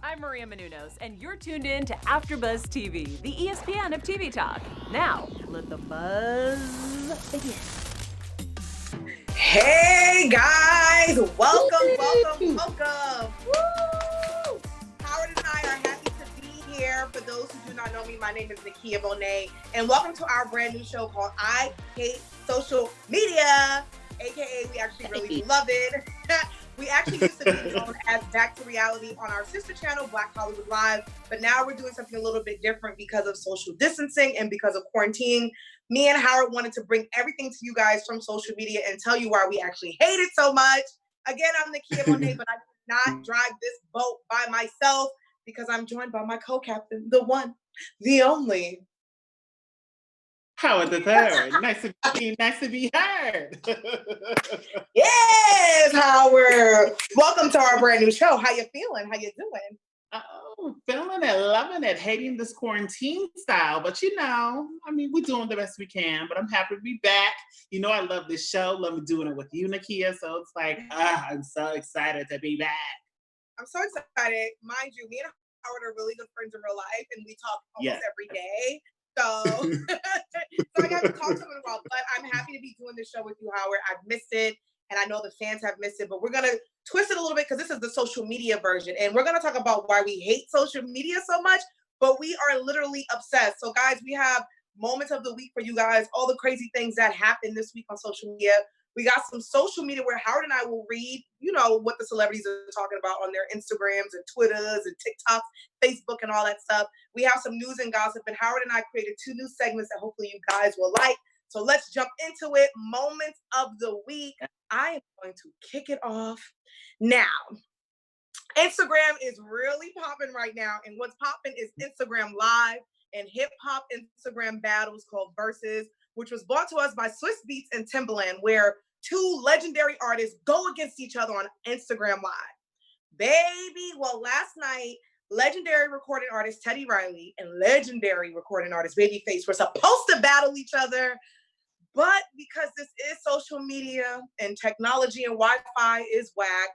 I'm Maria Menounos, and you're tuned in to AfterBuzz TV, the ESPN of TV talk. Now, let the buzz begin. Hey guys, welcome. Woo! Howard and I are happy to be here. For those who do not know me, my name is Nakia Bonet, and welcome to our brand new show called I Hate Social Media, aka we actually really do love it. We actually used to be known as Back to Reality on our sister channel, Black Hollywood Live, but now we're doing something a little bit different because of social distancing and because of quarantine. Me and Howard wanted to bring everything to you guys from social media and tell you why we actually hate it so much. Again, I'm Nakia Bonet, but I did not drive this boat by myself because I'm joined by my co-captain, the one, the only. Howard the Third. Nice to be heard. Yes, Howard. Welcome to our brand new show. How you feeling? How you doing? Oh, feeling it, loving it, hating this quarantine style. But we're doing the best we can. But I'm happy to be back. You know, I love this show. Love doing it with you, Nakia. So it's like, I'm so excited to be back. I'm so excited. Mind you, me and Howard are really good friends in real life, and we talk almost every day. So, so I got to talk to him in a while, but I'm happy to be doing this show with you, Howard. I've missed it, and I know the fans have missed it, but we're going to twist it a little bit because this is the social media version, and we're going to talk about why we hate social media so much, but we are literally obsessed. So, guys, we have moments of the week for you guys, all the crazy things that happened this week on social media. We got some social media where Howard and I will read, what the celebrities are talking about on their Instagrams and Twitters and TikToks, Facebook and all that stuff. We have some news and gossip, and Howard and I created 2 new segments that hopefully you guys will like. So let's jump into it. Moments of the week. I am going to kick it off now. Instagram is really popping right now, and what's popping is Instagram Live and hip hop Instagram battles called Versus, which was brought to us by Swiss Beats and Timbaland, where 2 legendary artists go against each other on Instagram Live. Baby, well, last night, legendary recording artist Teddy Riley and legendary recording artist Babyface were supposed to battle each other, but because this is social media and technology and Wi-Fi is whack,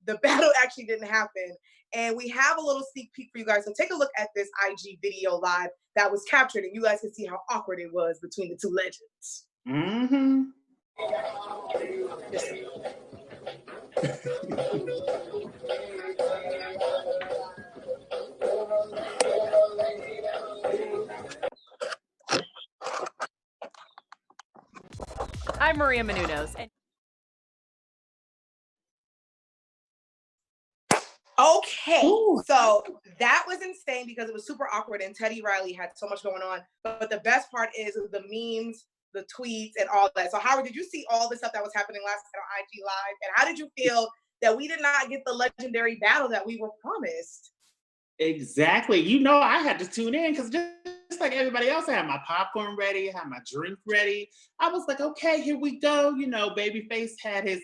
the battle actually didn't happen. And we have a little sneak peek for you guys. So take a look at this IG video live that was captured, and you guys can see how awkward it was between the 2 legends. Mm-hmm. I'm Maria Menounos, and okay, so that was insane because it was super awkward and Teddy Riley had so much going on. But the best part is the memes, the tweets, and all that. So Howard, did you see all the stuff that was happening last night on IG Live? And how did you feel that we did not get the legendary battle that we were promised? Exactly. I had to tune in because just like everybody else, I had my popcorn ready, I had my drink ready. I was like, okay, here we go. Babyface had his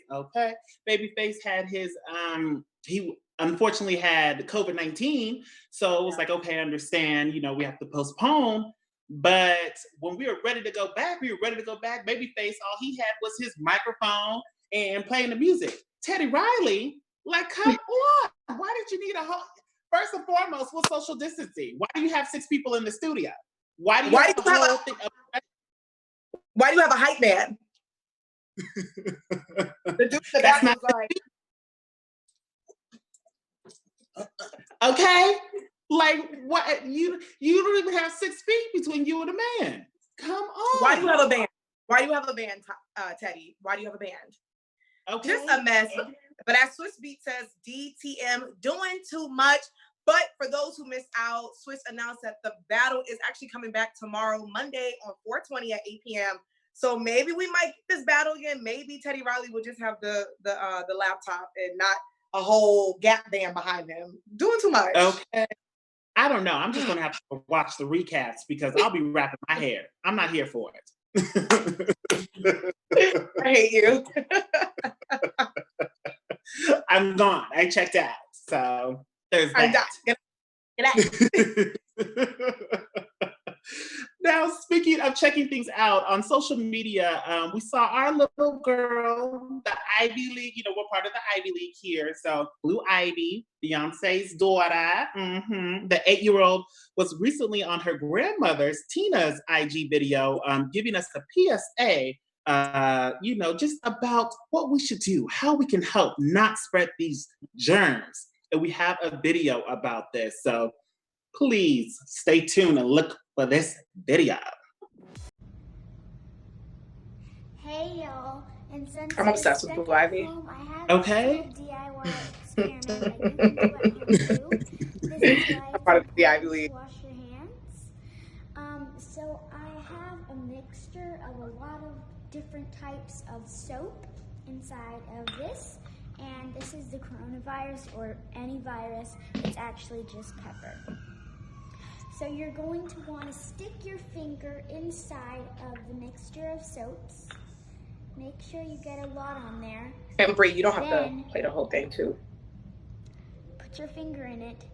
he unfortunately had COVID-19. So it was like, okay, I understand, we have to postpone. But when we were ready to go back, Babyface, all he had was his microphone and playing the music. Teddy Riley, like, come on. Why did you need a whole... First and foremost, what's social distancing? Why do you have 6 people in the studio? Why do you have a hype man? That's not okay. Like, what? You don't even have 6 feet between you and a man. Come on. Why do you have a band? Teddy? Why do you have a band? Okay. Just a mess. But as Swiss Beat says, DTM doing too much. But for those who missed out, Swiss announced that the battle is actually coming back tomorrow, Monday on 4/20 at 8 p.m. So maybe we might get this battle again. Maybe Teddy Riley will just have the laptop and not a whole Gap band behind him. Doing too much. Okay. I don't know. I'm just gonna have to watch the recaps because I'll be wrapping my hair. I'm not here for it. I hate you. I'm gone. I checked out. So there's that. Get out. Now, speaking of checking things out on social media, we saw our little girl, the Ivy League. You know, we're part of the Ivy League here. So, Blue Ivy, Beyonce's daughter, the 8-year-old, was recently on her grandmother's, Tina's, IG video, giving us a PSA, you know, just about what we should do, how we can help not spread these germs. And we have a video about this. So, please stay tuned and look for this video. Hey y'all, and since I'm obsessed with Blue Ivy. Home, I have Okay. a DIY experiment that you can do at home too. This is why I'm part of the Ivy it's League. to wash your hands. So I have a mixture of a lot of different types of soap inside of this, and this is the coronavirus or any virus. It's actually just pepper. So you're going to want to stick your finger inside of the mixture of soaps. Make sure you get a lot on there. And Brie, you don't have to play the whole thing too. Put your finger in it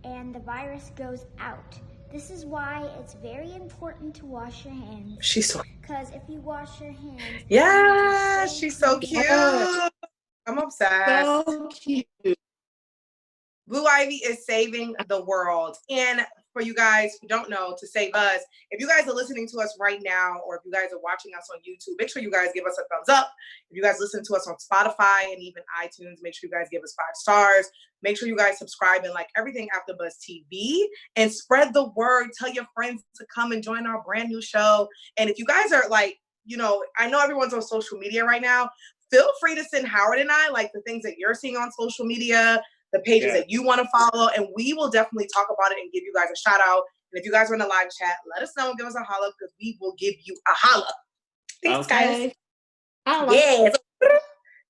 and the virus goes out. This is why it's very important to wash your hands. She's so Because if you wash your hands... Yeah, she's so cute. I'm obsessed. So cute. Blue Ivy is saving the world. And for you guys who don't know, to save us, if you guys are listening to us right now, or if you guys are watching us on YouTube, make sure you guys give us a thumbs up. If you guys listen to us on Spotify and even iTunes, make sure you guys give us 5 stars. Make sure you guys subscribe and like everything AfterBuzz TV, and spread the word. Tell your friends to come and join our brand new show. And if you guys are like, you know, I know everyone's on social media right now. Feel free to send Howard and I like the things that you're seeing on social media, the pages that you want to follow, and we will definitely talk about it and give you guys a shout out. And if you guys are in the live chat, let us know and give us a holla, because we will give you a holla. Thanks, guys. Holla. Yes.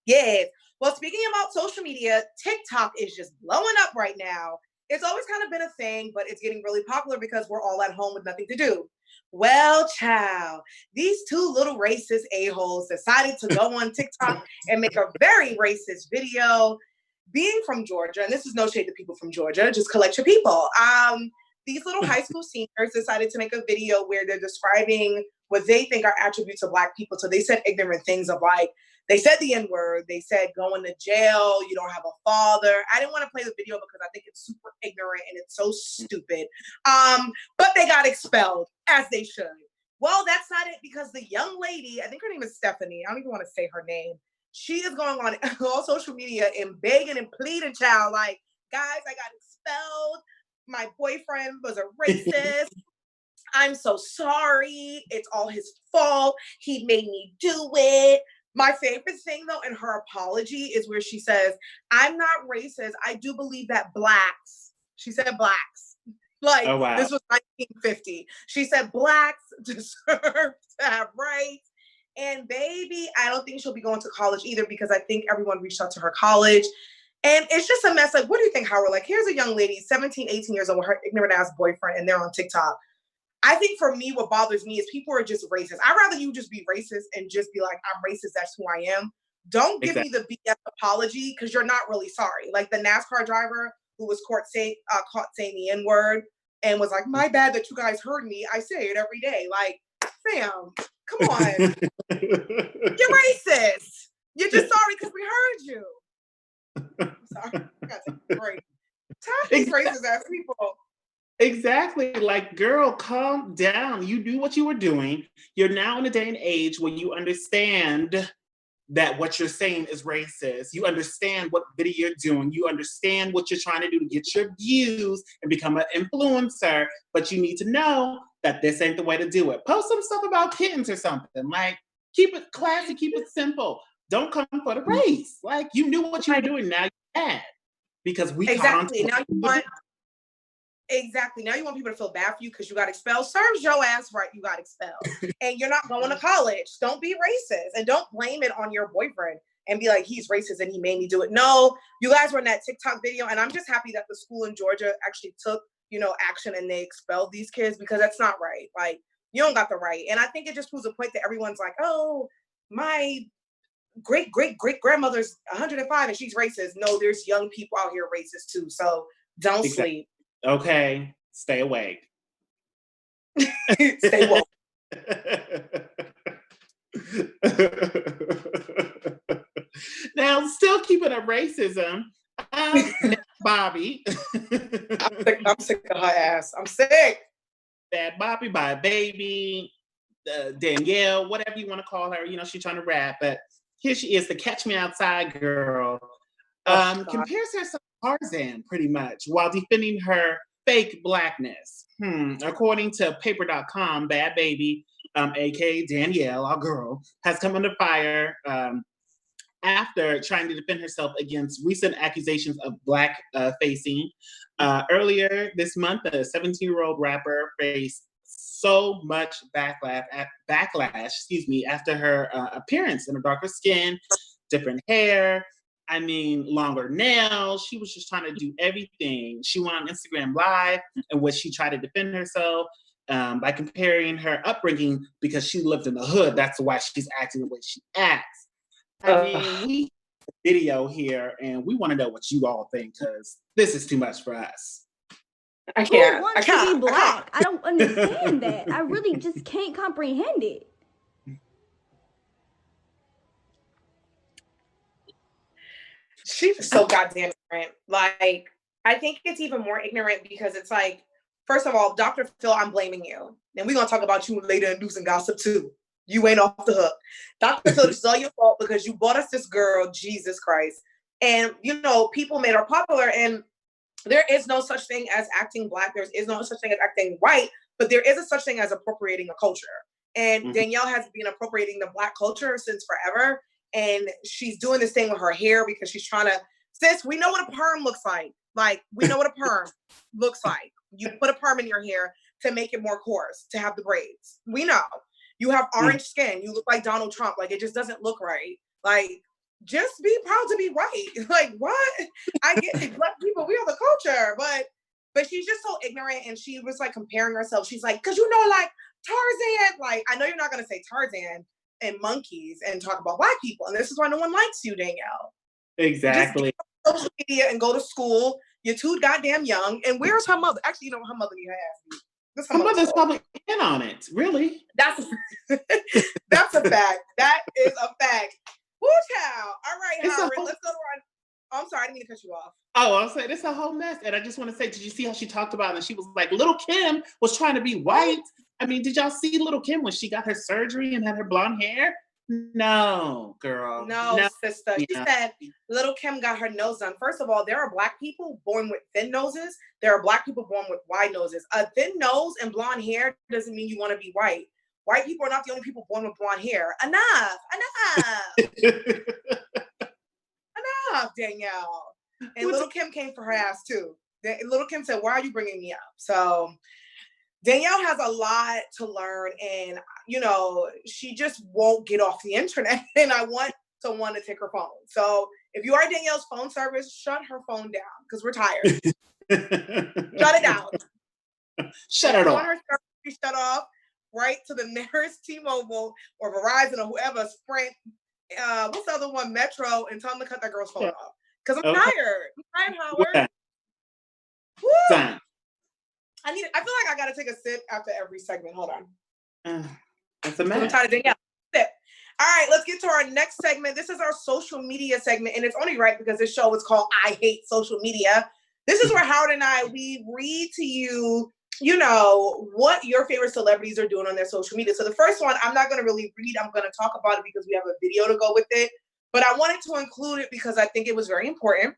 Yes. Well, speaking about social media, TikTok is just blowing up right now. It's always kind of been a thing, but it's getting really popular because we're all at home with nothing to do. Well, child, these 2 little racist a-holes decided to go on TikTok and make a very racist video. Being from Georgia, and this is no shade to people from Georgia, just collect your people. These little high school seniors decided to make a video where they're describing what they think are attributes of Black people. So they said ignorant things of like, they said the N-word, they said going to jail, you don't have a father. I didn't want to play the video because I think it's super ignorant and it's so stupid. But they got expelled, as they should. Well, that's not it, because the young lady, I think her name is Stephanie, I don't even want to say her name. She is going on all social media and begging and pleading, child, like, guys, I got expelled. My boyfriend was a racist. I'm so sorry. It's all his fault. He made me do it. My favorite thing, though, in her apology is where she says, I'm not racist. I do believe that Blacks, she said Blacks. Like, oh, wow. This was 1950. She said Blacks deserve to have rights. And baby, I don't think she'll be going to college either, because I think everyone reached out to her college. And it's just a mess. Like, what do you think, Howard? Like, here's a young lady, 17, 18 years old with her ignorant ass boyfriend, and they're on TikTok. I think for me, what bothers me is people are just racist. I'd rather you just be racist and just be like, I'm racist, that's who I am. Don't give me the BS apology, because you're not really sorry. Like the NASCAR driver who was caught saying the N-word and was like, my bad that you guys heard me. I say it every day. Like, fam, come on. You're racist. You're just sorry because we heard you. I'm sorry. I got to take a break. These racist ass people. Exactly. Like, girl, calm down. You do what you were doing. You're now in a day and age where you understand that what you're saying is racist. You understand what video you're doing. You understand what you're trying to do to get your views and become an influencer. But you need to know that this ain't the way to do it. Post some stuff about kittens or something. Like, keep it classy, keep it simple. Don't come for the race. Like, you knew what you were doing. Now you're mad because we exactly. Now you want people to feel bad for you because you got expelled. Serves your ass right. You got expelled, and you're not going to college. Don't be racist, and don't blame it on your boyfriend and be like, he's racist and he made me do it. No, you guys were in that TikTok video, and I'm just happy that the school in Georgia actually took, action and they expelled these kids, because that's not right. Like, you don't got the right. And I think it just proves a point that everyone's like, oh, my great grandmother's 105 and she's racist. No, there's young people out here racist too. So don't sleep. Okay, stay awake. Stay woke. Now, still keeping up racism, Bhabie. I'm sick of her ass. I'm sick. Bad Bhabie by Baby, Danielle, whatever you want to call her. You know, she's trying to rap, but here she is, the Catch Me Outside girl. Compares herself to Tarzan pretty much while defending her fake blackness. According to paper.com, Bad Baby, aka Danielle, our girl, has come under fire after trying to defend herself against recent accusations of black facing. Earlier this month, a 17-year-old rapper faced so much backlash, after her appearance in a darker skin, different hair, longer nails. She was just trying to do everything. She went on Instagram Live in which she tried to defend herself by comparing her upbringing because she lived in the hood. That's why she's acting the way she acts. We have a video here and we want to know what you all think because this is too much for us. I can't. Who wants to be black? I don't understand that. I really just can't comprehend it. She's so goddamn ignorant. Like, I think it's even more ignorant because it's like, first of all, Dr. Phil, I'm blaming you. And we're going to talk about you later in News and Gossip too. You ain't off the hook. Dr. Phil, this is all your fault because you bought us this girl, Jesus Christ. And, you know, people made her popular and there is no such thing as acting black. There is no such thing as acting white, but there is a such thing as appropriating a culture. And Danielle has been appropriating the black culture since forever. And she's doing this thing with her hair because she's trying to, sis, we know what a perm looks like. Like, we know what a perm looks like. You put a perm in your hair to make it more coarse, to have the braids. We know. You have orange skin. You look like Donald Trump. Like, it just doesn't look right. Like, just be proud to be white. Like, what? I get it. Black people, we are the culture. But she's just so ignorant. And she was, like, comparing herself. She's like, because, you know, like, Tarzan. Like, I know you're not going to say Tarzan and monkeys and talk about black people. And this is why no one likes you, Danielle. Exactly. Just get on social media and go to school. You're too goddamn young. And where's her mother? Actually, you know, her mother need her ass beat. Her mother's probably in on it. Really? That's a fact. That is a fact. Woo child. All right, Howard, let's go on. Oh, I'm sorry, I didn't mean to cut you off. Oh, I was saying it's a whole mess. And I just want to say, did you see how she talked about it? And she was like, Little Kim was trying to be white. I mean, did y'all see Little Kim when she got her surgery and had her blonde hair? No, girl. No, sister. She said Little Kim got her nose done. First of all, there are black people born with thin noses. There are black people born with wide noses. A thin nose and blonde hair doesn't mean you want to be white. White people are not the only people born with blonde hair. Enough. Enough, Danielle. And Little Kim came for her ass too. Little Kim said, why are you bringing me up? So Danielle has a lot to learn and, you know, she just won't get off the internet and I want someone to take her phone. So if you are Danielle's phone service, shut her phone down because we're tired. Shut it down. Shut it off. Her service, shut off right to the nearest T-Mobile or Verizon or whoever, Sprint, what's the other one, Metro, and tell them to cut that girl's phone off. Because I'm tired. I'm tired, Howard. Woo! I feel like I gotta take a sip after every segment. Hold on. That's a mess. I'm tired of Danielle. Sip. All right, let's get to our next segment. This is our social media segment, and it's only right because this show is called I Hate Social Media. This is where Howard and we read to you, you know, what your favorite celebrities are doing on their social media. So the first one, I'm not going to really read. I'm going to talk about it because we have a video to go with it. But I wanted to include it because I think it was very important.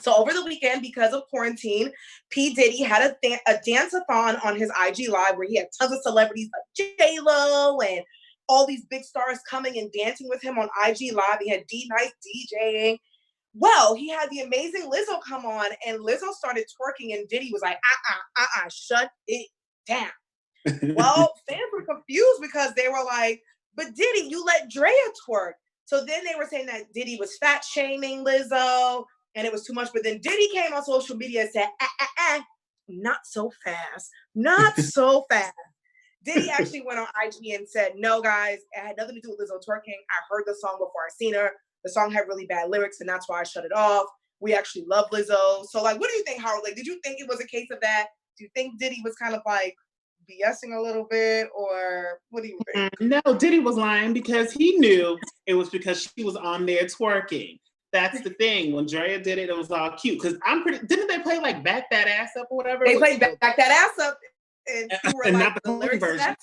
So over the weekend, because of quarantine, P. Diddy had a dance-a-thon on his IG Live where he had tons of celebrities like J-Lo and all these big stars coming and dancing with him on IG Live. He had D-Nice DJing. Well, he had the amazing Lizzo come on and Lizzo started twerking and Diddy was like, shut it down. Well, fans were confused because they were like, but Diddy, you let Drea twerk. So then they were saying that Diddy was fat shaming Lizzo and it was too much. But then Diddy came on social media and said, not so fast, not so fast. Diddy actually went on IG and said, no, guys, it had nothing to do with Lizzo twerking. I heard the song before I seen her. The song had really bad lyrics and that's why I shut it off. We actually love Lizzo. So like, what do you think, Howard? Like, did you think it was a case of that? Do you think Diddy was kind of like BSing a little bit, or what do you think? No, Diddy was lying because he knew it was because she was on there twerking. That's the thing. When Drea did it, it was all cute. Because didn't they play like Back That Ass Up or whatever? They played Back That Ass Up. And not the clean version.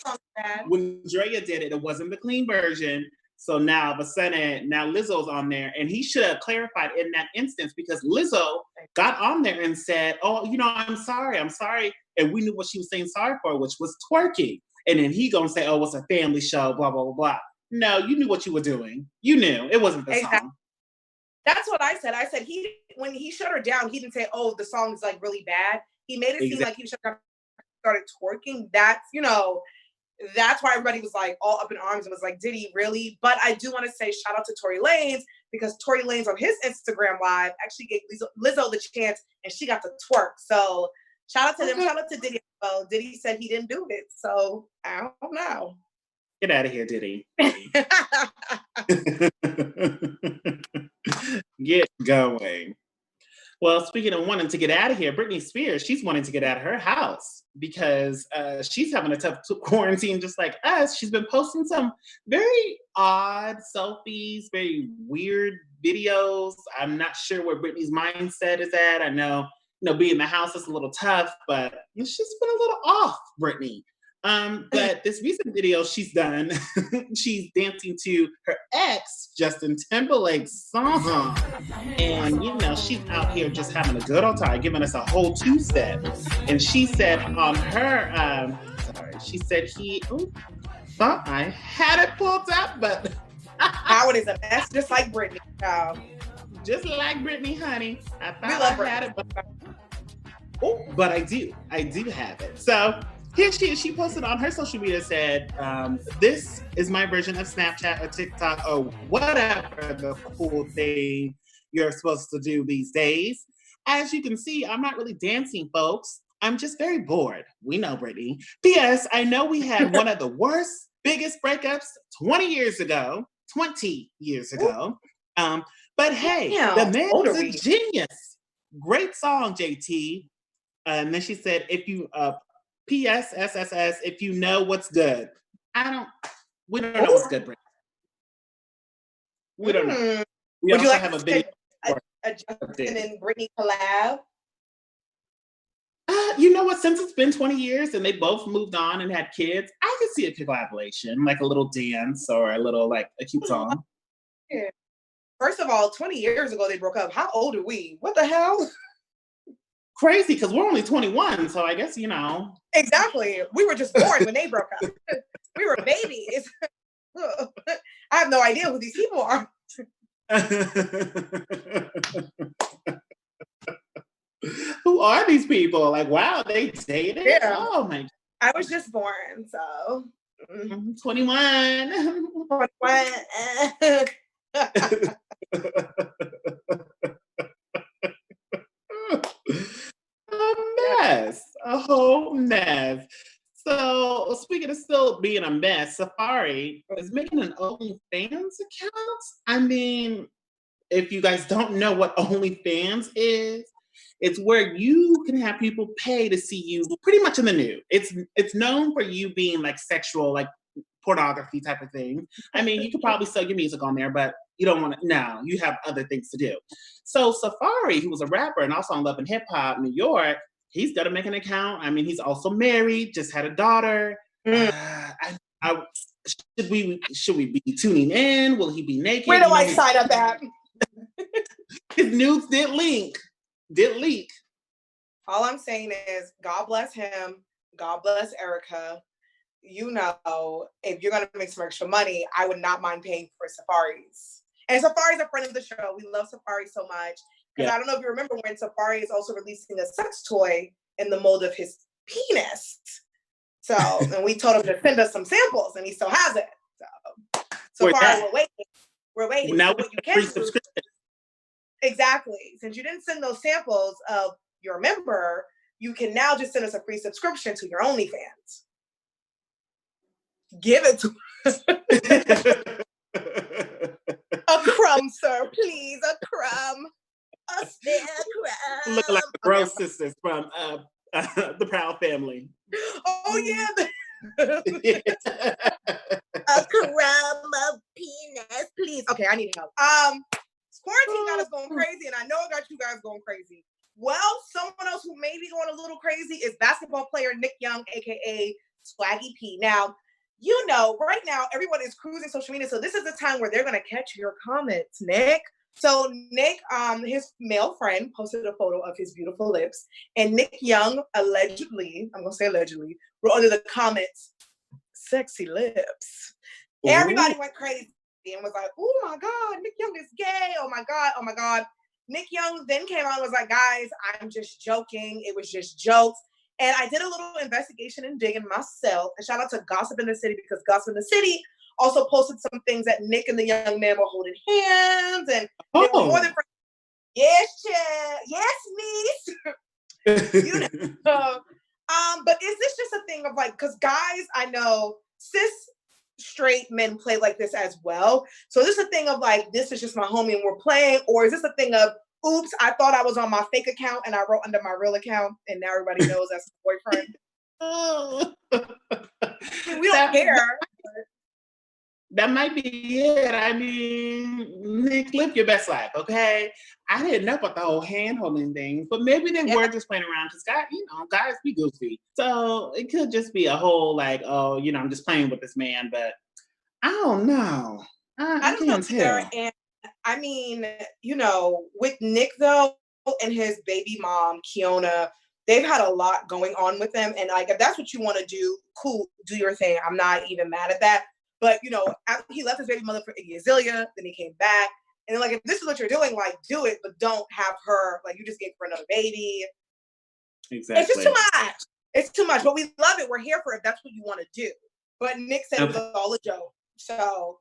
When Drea did it, it wasn't the clean version. So now, all of a sudden, now Lizzo's on there, and he should have clarified in that instance because Lizzo got on there and said, "Oh, I'm sorry," and we knew what she was saying sorry for, which was twerking. And then he gonna say, "Oh, it's a family show," blah blah blah blah. No, you knew what you were doing. You knew it wasn't the song. That's what I said. I said when he shut her down, he didn't say, "Oh, the song is like really bad." He made it seem like he started twerking. That's why everybody was like all up in arms and was like, "Did he really?" But I do want to say shout out to Tory Lanez, because Tory Lanez on his Instagram live actually gave Lizzo the chance, and she got to twerk. So shout out to them. Shout out to Diddy. Well, Diddy said he didn't do it, so I don't know. Get out of here, Diddy. Get going. Well, speaking of wanting to get out of here, Britney Spears, she's wanting to get out of her house because she's having a tough quarantine just like us. She's been posting some very odd selfies, very weird videos. I'm not sure where Britney's mindset is at. I know, being in the house is a little tough, but it's just been a little off, Britney. But this recent video she's done, she's dancing to her ex, Justin Timberlake's song. And, she's out here just having a good old time, giving us a whole two-step. And she said on her, she said thought I had it pulled up, but Howard is a mess, just like Britney. Just like Britney, honey. I thought I had it, but I do have it. So here she posted on her social media, said, "This is my version of Snapchat or TikTok or whatever the cool thing you're supposed to do these days. As you can see, I'm not really dancing, folks. I'm just very bored." We know, Britney. P.S. I know we had one of the worst, biggest breakups 20 years ago. But hey, the man is a genius. Great song, JT. And then she said, "If you P.S. SSS, if you know what's good." We don't know what's good, Britney. We don't know. We also have a video. A Justin and Britney collab? You know what? Since it's been 20 years and they both moved on and had kids, I could see a collaboration, like a little dance or a little, like, a cute song. Yeah. First of all, 20 years ago they broke up. How old are we? What the hell? Crazy, because we're only 21, so I guess, Exactly. We were just born when they broke up. We were babies. I have no idea who these people are. Who are these people? Like, wow, they dated? Yeah. Oh my God. I was just born, so 21. 21. A whole mess. So, speaking of still being a mess, Safari is making an OnlyFans account. I mean, if you guys don't know what OnlyFans is, it's where you can have people pay to see you pretty much in the nude. It's known for you being like sexual, like pornography type of thing. I mean, you could probably sell your music on there, but you don't want to. No, you have other things to do. So Safari, who was a rapper and also on Love and Hip Hop New York, he's got to make an account. I mean, he's also married, just had a daughter. Should we be tuning in? Will he be naked? Where do I sign up at? His nudes did leak. All I'm saying is, God bless him. God bless Erica. If you're going to make some extra money, I would not mind paying for Safari's. And Safari's a friend of the show. We love Safari so much. Because I don't know if you remember when Safari is also releasing a sex toy in the mold of his penis. So, and we told him to send us some samples, and he still has it. So Safari, we're waiting. Now so we get free subscription. Exactly. Since you didn't send those samples of your member, you can now just send us a free subscription to your OnlyFans. Give it to us. A crumb, sir, please. A crumb. A spare crumb. Look like the Bro Sisters from The Proud Family. Oh yeah. A crumb of penis, please. Okay, I need help. Quarantine got us going crazy, and I know it got you guys going crazy. Well, someone else who may be going a little crazy is basketball player Nick Young, aka Swaggy P. Now, you know, right now everyone is cruising social media, so this is the time where they're gonna catch your comments, Nick. So Nick, his male friend posted a photo of his beautiful lips, and Nick Young allegedly, I'm gonna say allegedly, wrote under the comments, "Sexy lips." Ooh. Everybody went crazy and was like, "Oh my God, Nick Young is gay! Oh my God, oh my God." Nick Young then came out and was like, "Guys, I'm just joking. It was just jokes." And I did a little investigation and digging myself. And shout out to Gossip in the City, because Gossip in the City also posted some things that Nick and the young man were holding hands, and they were more than friends. Yes, Chad. Yes, niece. You know. But is this just a thing of like, because guys, I know cis straight men play like this as well. So is this a thing of like, this is just my homie and we're playing, or is this a thing of, oops, I thought I was on my fake account and I wrote under my real account and now everybody knows that's my boyfriend? We don't care. That might be it. I mean, Nick, live your best life, okay? I didn't know about the whole hand-holding thing, but maybe they were just playing around because guys be goofy. So it could just be a whole like, oh, I'm just playing with this man, but I don't know. I can't tell. And I mean, with Nick though and his baby mom, Kiona, they've had a lot going on with them. And like, if that's what you want to do, cool, do your thing. I'm not even mad at that. But, after he left his baby mother for Iggy Azalea, then he came back. And then, like, if this is what you're doing, like, do it, but don't have her, like, you just gave for another baby. Exactly. It's just too much. It's too much. But we love it. We're here for it if that's what you want to do. But Nick said it was all a joke. So,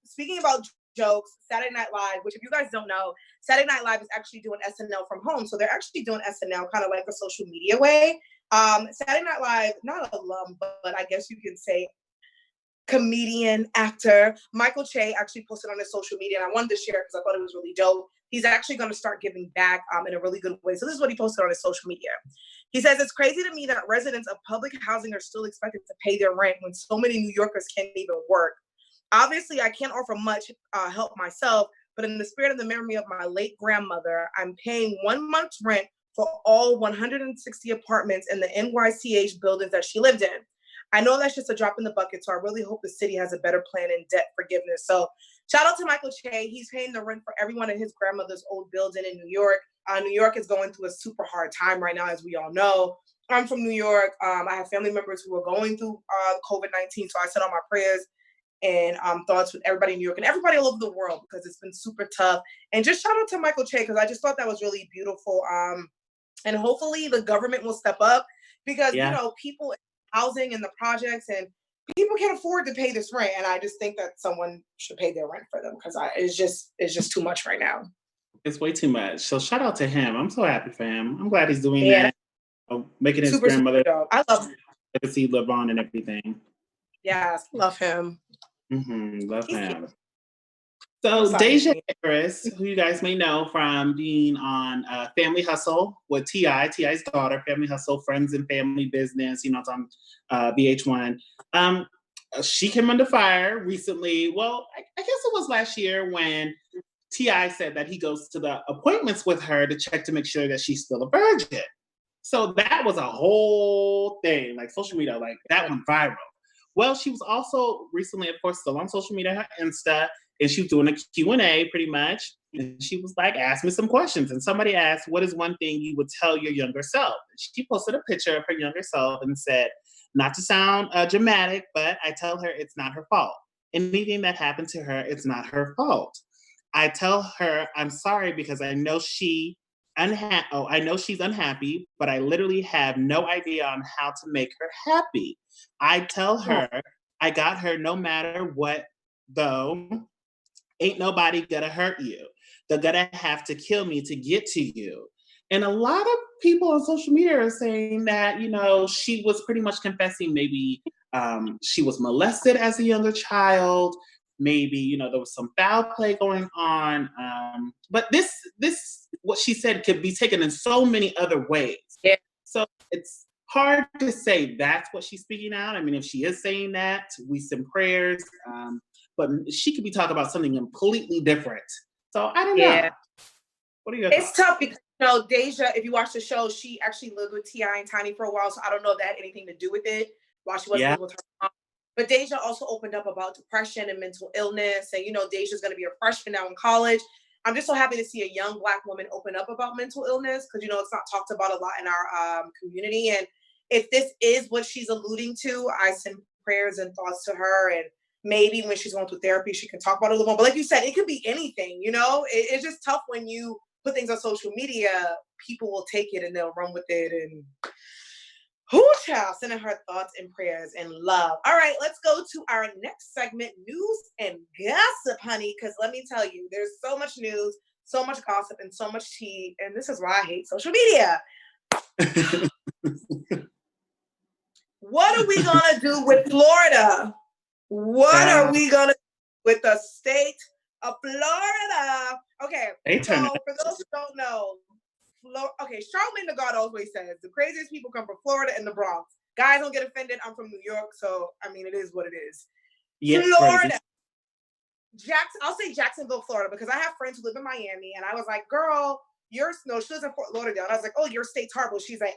Speaking about jokes, Saturday Night Live, which if you guys don't know, Saturday Night Live is actually doing SNL from home. So they're actually doing SNL kind of like a social media way. Saturday Night Live, not alum, but I guess you can say comedian, actor, Michael Che actually posted on his social media, and I wanted to share because I thought it was really dope. He's actually going to start giving back in a really good way. So this is what he posted on his social media. He says, "It's crazy to me that residents of public housing are still expected to pay their rent when so many New Yorkers can't even work. Obviously, I can't offer much help myself, but in the spirit of the memory of my late grandmother, I'm paying 1 month's rent for all 160 apartments in the NYCH buildings that she lived in. I know that's just a drop in the bucket, so I really hope the city has a better plan in debt forgiveness." So shout out to Michael Che. He's paying the rent for everyone in his grandmother's old building in New York. New York is going through a super hard time right now, as we all know. I'm from New York. I have family members who are going through COVID-19, so I send all my prayers and thoughts with everybody in New York and everybody all over the world, because it's been super tough. And just shout out to Michael Che, because I just thought that was really beautiful. And hopefully the government will step up, because people in housing and the projects, and people can't afford to pay this rent. And I just think that someone should pay their rent for them, because it's just too much right now. It's way too much. So shout out to him. I'm so happy for him. I'm glad he's doing that. Making his grandmother I love him. Legacy live on and everything. Yes, love him. Love him. So Deja Harris, who you guys may know from being on Family Hustle with T.I.'s daughter, Family Hustle, Friends and Family Business, it's on VH1. She came under fire recently. Well, I guess it was last year when T.I. said that he goes to the appointments with her to check to make sure that she's still a virgin. So that was a whole thing, like social media, like that went viral. Well, she was also recently, of course, still on social media, her Insta, and she was doing a Q&A pretty much. And she was like, ask me some questions. And somebody asked, what is one thing you would tell your younger self? And she posted a picture of her younger self and said, not to sound dramatic, but I tell her it's not her fault. Anything that happened to her, it's not her fault. I tell her I'm sorry because I know she's unhappy, but I literally have no idea on how to make her happy. I tell her I got her no matter what, though. Ain't nobody gonna hurt you. They're gonna have to kill me to get to you. And a lot of people on social media are saying that, she was pretty much confessing maybe she was molested as a younger child. Maybe, there was some foul play going on. But this what she said could be taken in so many other ways. Yeah. So it's hard to say that's what she's speaking out. I mean, if she is saying that, we send prayers. But she could be talking about something completely different. So I don't know. What are your thoughts? It's tough because, Deja, if you watch the show, she actually lived with T.I. and Tiny for a while. So I don't know if that had anything to do with it while she was living with her mom. But Deja also opened up about depression and mental illness. And, Deja's going to be a freshman now in college. I'm just so happy to see a young Black woman open up about mental illness because, it's not talked about a lot in our community. And if this is what she's alluding to, I send prayers and thoughts to her. And maybe when she's going through therapy, she can talk about it a little more. But like you said, it could be anything, It's just tough when you put things on social media. People will take it and they'll run with it. And child, sending her thoughts and prayers and love. All right, let's go to our next segment, news and gossip, honey. Because let me tell you, there's so much news, so much gossip, and so much tea. And this is why I hate social media. What are we going to do with Florida? What are we going to do with the state of Florida? Okay, so for those who don't know, Charlamagne the God always says the craziest people come from Florida and the Bronx. Guys, don't get offended. I'm from New York, so I mean, it is what it is. Yeah, Florida. I'll say Jacksonville, Florida, because I have friends who live in Miami, and I was like, girl, she lives in Fort Lauderdale. And I was like, oh, your state's horrible. She's like,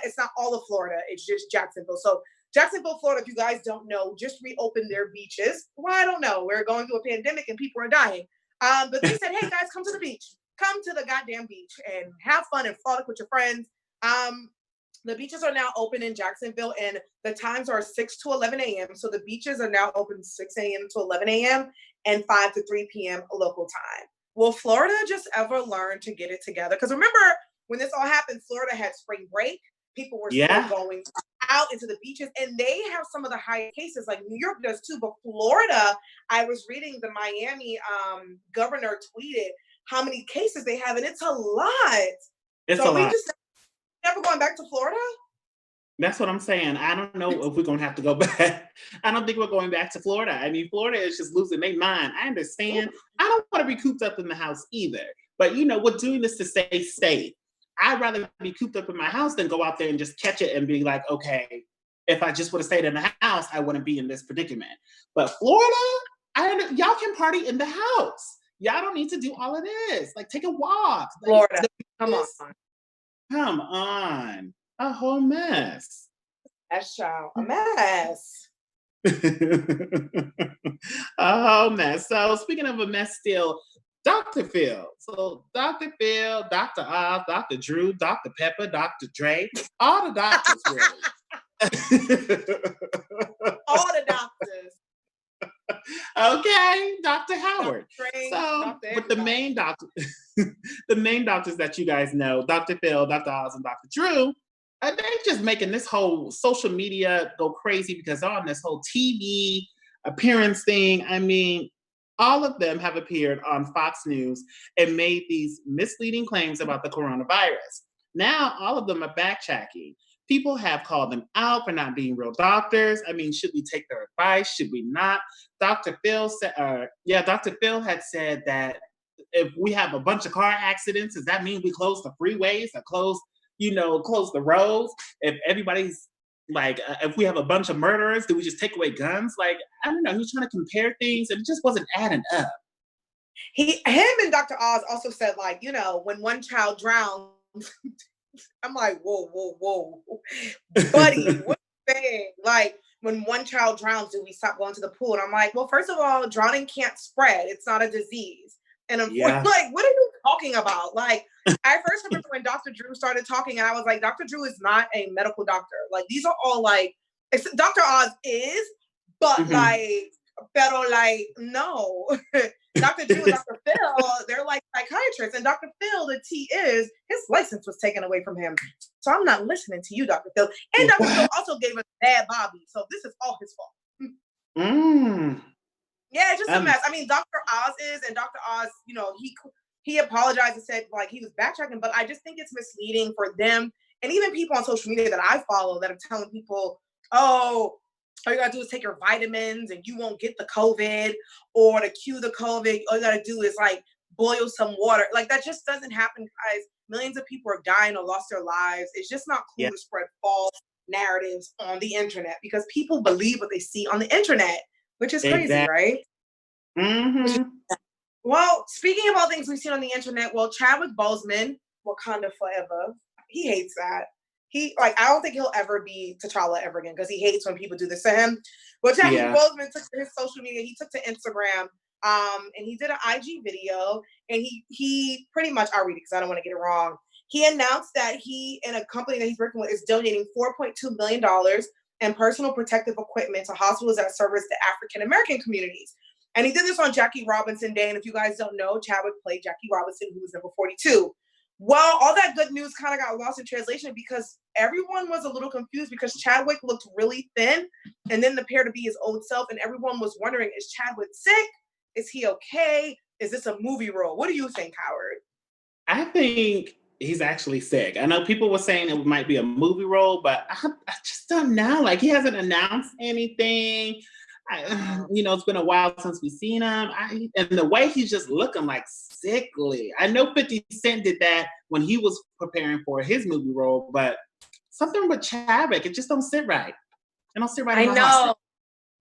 it's not all of Florida. It's just Jacksonville. So Jacksonville, Florida, if you guys don't know, just reopened their beaches. Well, I don't know. We're going through a pandemic and people are dying. But they said, hey, guys, come to the beach. Come to the goddamn beach and have fun and frolic with your friends. The beaches are now open in Jacksonville, and the times are 6 to 11 a.m. So the beaches are now open 6 a.m. to 11 a.m. and 5 to 3 p.m. local time. Will Florida just ever learn to get it together? Because remember, when this all happened, Florida had spring break. People were still going out into the beaches, and they have some of the highest cases, like New York does too. But Florida, I was reading the Miami governor tweeted how many cases they have, and it's a lot. It's a lot. Just never going back to Florida? That's what I'm saying. I don't know if we're going to have to go back. I don't think we're going back to Florida. I mean, Florida is just losing their mind. I understand. I don't want to be cooped up in the house either. But, we're doing this to stay safe. I'd rather be cooped up in my house than go out there and just catch it and be like, okay, if I just would have stayed in the house, I wouldn't be in this predicament. But Florida, y'all can party in the house. Y'all don't need to do all of this. Like, take a walk. Florida, come on. A whole mess. That's child, a mess. A whole mess. So speaking of a mess still, Dr. Phil. So Dr. Phil, Dr. Oz, Dr. Drew, Dr. Pepper, Dr. Dre, all the doctors really. All the doctors. Okay, Dr. Howard. But the main doctors that you guys know, Dr. Phil, Dr. Oz, and Dr. Drew, they're just making this whole social media go crazy because they're on this whole TV appearance thing. I mean, all of them have appeared on Fox News and made these misleading claims about the coronavirus. Now, all of them are backtracking. People have called them out for not being real doctors. I mean, should we take their advice? Should we not? Dr. Phil had said that if we have a bunch of car accidents, does that mean we close the freeways or close the roads? If everybody's like, if we have a bunch of murderers, do we just take away guns? Like, I don't know. He was trying to compare things and it just wasn't adding up. Him and Dr. Oz also said, like, when one child drowns, I'm like, whoa. Buddy, what are you saying? Like, when one child drowns, do we stop going to the pool? And I'm like, well, first of all, drowning can't spread. It's not a disease. And I'm like, what are you talking about? Like, I first remember when Dr. Drew started talking, and I was like, Dr. Drew is not a medical doctor. Like, these are all like, Dr. Oz is, but no. Dr. Drew and Dr. Phil, they're like psychiatrists. And Dr. Phil, the T is, his license was taken away from him. So I'm not listening to you, Dr. Phil. And Dr. Phil also gave us bad Bhabie. So this is all his fault. Yeah, it's just a mess. I mean, Dr. Oz is, and Dr. Oz, he apologized and said, like, he was backtracking, but I just think it's misleading for them. And even people on social media that I follow that are telling people, oh, all you gotta do is take your vitamins and you won't get the COVID, or to cure the COVID, all you gotta do is like boil some water. Like, that just doesn't happen, guys. Millions of people are dying or lost their lives. It's just not cool to spread false narratives on the internet because people believe what they see on the internet, which is crazy, right? Mm-hmm. Well, speaking of all things we've seen on the internet, well, Chadwick Boseman, Wakanda forever, he hates that. I don't think he'll ever be T'Challa ever again because he hates when people do this to him. But Chadwick Boseman took to his social media, he took to Instagram, and he did an IG video, and he pretty much, I'll read it because I don't want to get it wrong. He announced that he and a company that he's working with is donating $4.2 million in personal protective equipment to hospitals that service the African American communities. And he did this on Jackie Robinson Day. And if you guys don't know, Chadwick played Jackie Robinson, who was number 42. Well, all that good news kind of got lost in translation because everyone was a little confused because Chadwick looked really thin and then appeared to be his old self. And everyone was wondering, is Chadwick sick? Is he okay? Is this a movie role? What do you think, Howard? I think he's actually sick. I know people were saying it might be a movie role, but I just don't know. Like, he hasn't announced anything. It's been a while since we've seen him. And the way he's just looking like sickly. I know 50 Cent did that when he was preparing for his movie role, but something with Chadwick, it just don't sit right. It don't sit right. I know.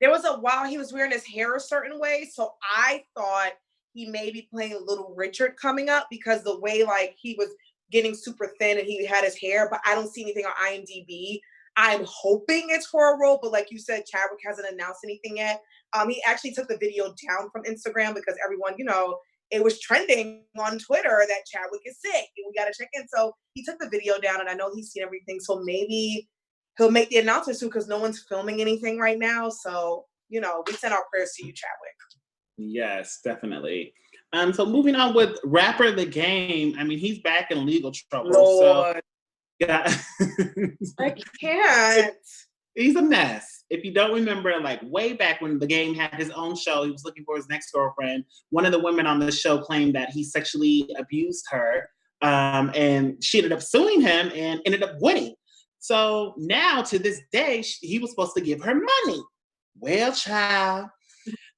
There was a while he was wearing his hair a certain way, so I thought he may be playing Little Richard coming up because the way he was getting super thin and he had his hair, but I don't see anything on IMDb. I'm hoping it's for a role, but like you said, Chadwick hasn't announced anything yet. He actually took the video down from Instagram because everyone, it was trending on Twitter that Chadwick is sick and we got to check in. So he took the video down and I know he's seen everything. So maybe he'll make the announcement soon because no one's filming anything right now. So, we send our prayers to you, Chadwick. Yes, definitely. So moving on with rapper The Game. I mean, he's back in legal trouble. Lord. So yeah. I can't. He's a mess. If you don't remember, way back when The Game had his own show, he was looking for his next girlfriend. One of the women on the show claimed that he sexually abused her. And she ended up suing him and ended up winning. So now to this day, he was supposed to give her money. Well, child,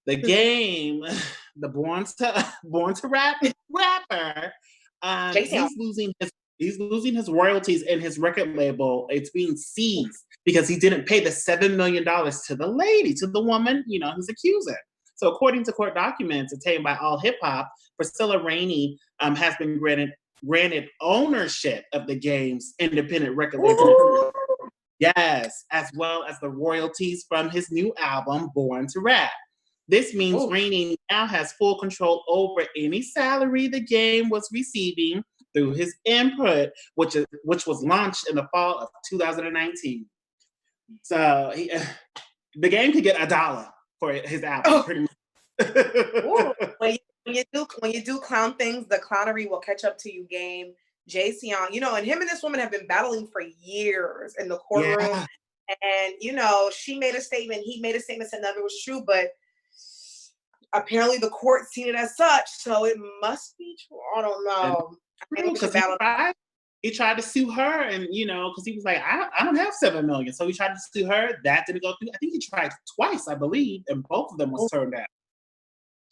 The Game, the born to rap rapper, he's losing his royalties in his record label. It's being seized because he didn't pay the $7 million to the lady, to the woman, who's accusing. So according to court documents obtained by All Hip Hop, Priscilla Rainey has been granted ownership of The Game's independent record label. Yes, as well as the royalties from his new album, Born to Rap. This means Rainey now has full control over any salary The Game was receiving through his input, which was launched in the fall of 2019. So The Game could get $1 for his album, pretty much. When you do clown things, the clownery will catch up to you, Game. Jay Sean, and him and this woman have been battling for years in the courtroom. Yeah. And, she made a statement, he made a statement, said none of it was true, but apparently the court seen it as such, so it must be true. I don't know. He tried to sue her, and because he was like, I don't have $7 million, so he tried to sue her. That didn't go through. I think he tried twice, I believe, and both of them was turned down.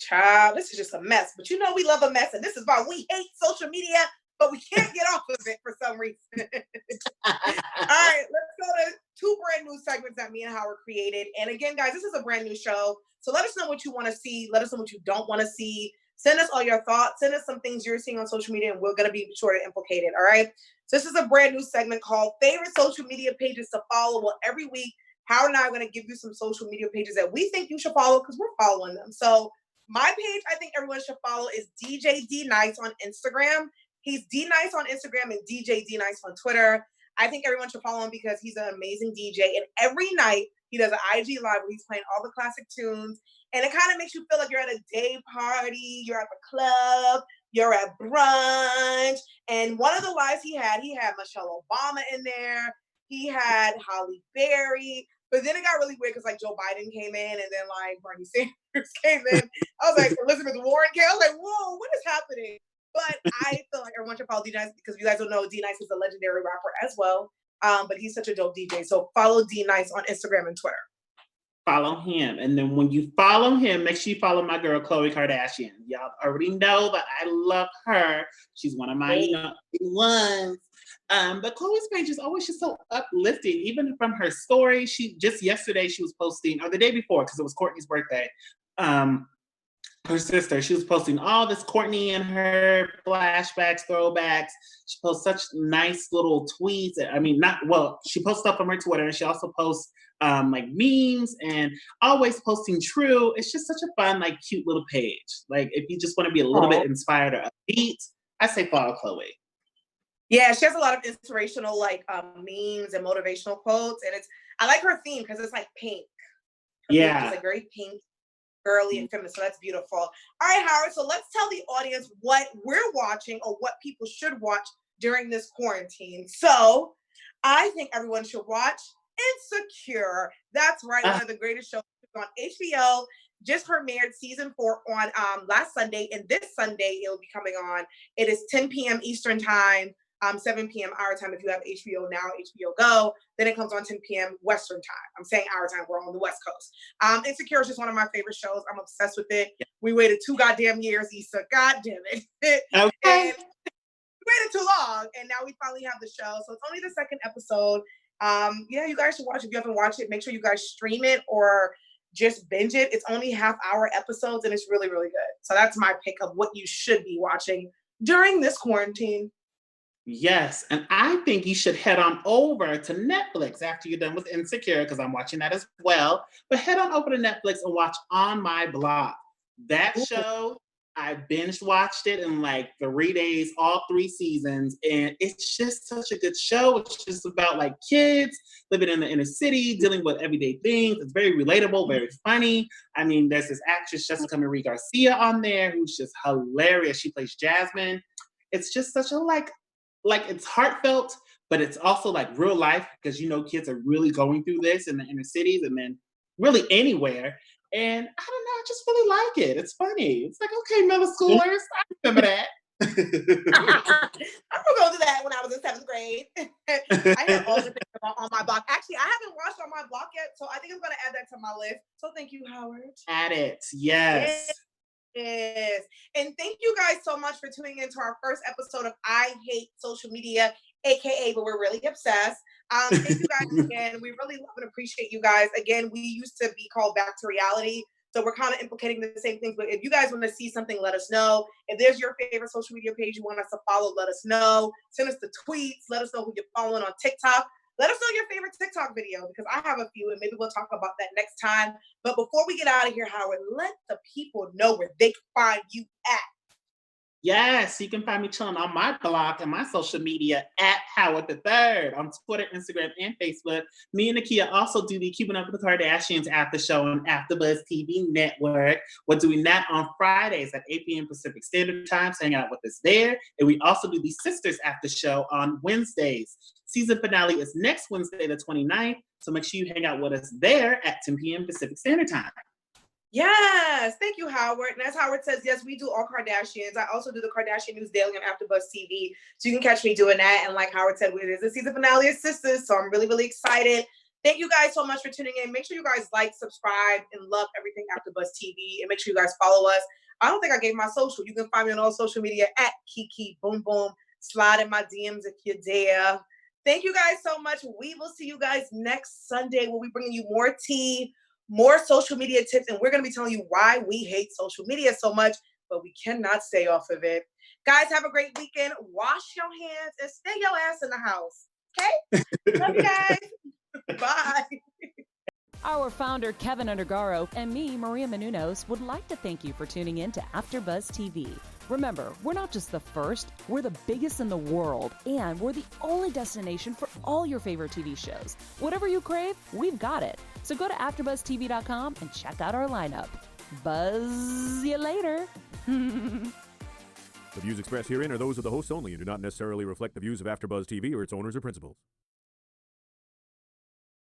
Child, this is just a mess. But we love a mess, and this is why we hate social media, but we can't get off of it for some reason. All right, let's go to 2 brand new segments that me and Howard created. And again, guys, this is a brand new show. So let us know what you want to see. Let us know what you don't want to see. Send us all your thoughts. Send us some things you're seeing on social media, and we're going to be sure to implicate it. All right. So this is a brand new segment called Favorite Social Media Pages to Follow. Well, every week, Howard and I are going to give you some social media pages that we think you should follow because we're following them. So my page I think everyone should follow is DJ D Nice on Instagram. He's D Nice on Instagram and DJ D Nice on Twitter. I think everyone should follow him because he's an amazing DJ. And every night he does an IG live where he's playing all the classic tunes. And it kind of makes you feel like you're at a day party, you're at the club, you're at brunch. And one of the lives he had Michelle Obama in there. He had Halle Berry. But then it got really weird because Joe Biden came in and then Bernie Sanders came in. I was like, Elizabeth Warren came. I was like, whoa, what is happening? But I feel like everyone should follow D Nice because if you guys don't know, D Nice is a legendary rapper as well. But he's such a dope DJ. So follow D Nice on Instagram and Twitter. follow him. And then when you follow him, make sure you follow my girl, Khloe Kardashian. Y'all already know that I love her. She's one of my, ones. But Khloe's page is always just so uplifting, even from her story. She just yesterday, she was posting, or the day before, because it was Courtney's birthday. Her sister, she was posting all this Courtney and her flashbacks, throwbacks. She posts such nice little tweets. I mean, she posts stuff from her Twitter, and she also posts like memes and always posting true. It's just such a fun, like cute little page. Like if you just want to be a little bit inspired or upbeat, I say follow Khloe. Yeah, she has a lot of inspirational like memes and motivational quotes, and I like her theme because it's like pink. Her pink is like very pink, girly and feminine, so that's beautiful. All right, Howard, so let's tell the audience what we're watching or what people should watch during this quarantine. So I think everyone should watch Insecure. That's right, one of the greatest shows on HBO. Just premiered season 4 on last Sunday, and this Sunday it'll be coming on. It is 10 p.m. Eastern time, 7 p.m. our time if you have HBO Now, HBO Go. Then it comes on 10 p.m. Western time. I'm saying our time, we're on the West Coast. Insecure is just one of my favorite shows. I'm obsessed with it. We waited 2 goddamn years, Issa. God damn it. Okay. And we waited too long, and now we finally have the show. So it's only the 2nd episode. Yeah, you guys should watch it. If you haven't watched it, make sure you guys stream it or just binge it. It's only half-hour episodes, and it's really, really good. So that's my pick of what you should be watching during this quarantine. Yes, and I think you should head on over to Netflix after you're done with Insecure, because I'm watching that as well. But head on over to Netflix and watch On My Block. That show, I binge watched it in like 3 days, all 3 seasons, and it's just such a good show. It's just about like kids living in the inner city, dealing with everyday things. It's very relatable, very funny. I mean, there's this actress, Jessica Marie Garcia, on there, who's just hilarious. She plays Jasmine. It's just such a like it's heartfelt, but it's also like real life, because kids are really going through this in the inner cities and then really anywhere. And I don't know, I just really like it. It's funny. It's like, okay, middle schoolers, I remember that. I remember going through that when I was in 7th grade. I had all the things about On My Block. Actually, I haven't watched On My Block yet, so I think I'm going to add that to my list. So thank you, Howard. Add it, yes. Yes. And thank you guys so much for tuning into our first episode of I Hate Social Media, aka But We're Really Obsessed. Thank you guys again. We really love and appreciate you guys. Again, we used to be called Back to Reality, so we're kind of implicating the same things. But if you guys want to see something, let us know. If there's your favorite social media page you want us to follow, let us know. Send us the tweets. Let us know who you're following on TikTok. Let us know your favorite TikTok video, because I have a few, and maybe we'll talk about that next time. But before we get out of here, Howard, let the people know where they can find you at. Yes, you can find me chilling on my blog and my social media at Howard III on Twitter, Instagram, and Facebook. Me and Nakia also do the Keeping Up with the Kardashians after show on AfterBuzz TV network. We're doing that on Fridays at 8 p.m. Pacific Standard Time, so hang out with us there. And we also do the Sisters after show on Wednesdays. Season finale is next Wednesday, the 29th, so make sure you hang out with us there at 10 p.m. Pacific Standard Time. Yes, thank you, Howard. And as Howard says, yes, we do all Kardashians. I also do the Kardashian News Daily on AfterBuzz TV, so you can catch me doing that. And like Howard said, it is the season finale of Sisters, so I'm really, really excited. Thank you guys so much for tuning in. Make sure you guys like, subscribe, and love everything AfterBuzz TV. And make sure you guys follow us. I don't think I gave my social. You can find me on all social media at Kiki Boom Boom. Slide in my DMs if you're there. Thank you guys so much. We will see you guys next Sunday, where we bring you more tea, more social media tips, and we're going to be telling you why we hate social media so much, but we cannot stay off of it. Guys, have a great weekend. Wash your hands and stay your ass in the house. Okay? Love you guys. Bye. Our founder, Keven Undergaro, and me, Maria Menounos, would like to thank you for tuning in to AfterBuzz TV. Remember, we're not just the first, we're the biggest in the world, and we're the only destination for all your favorite TV shows. Whatever you crave, we've got it. So go to AfterBuzzTV.com and check out our lineup. Buzz you later. The views expressed herein are those of the hosts only and do not necessarily reflect the views of AfterBuzz TV or its owners or principals.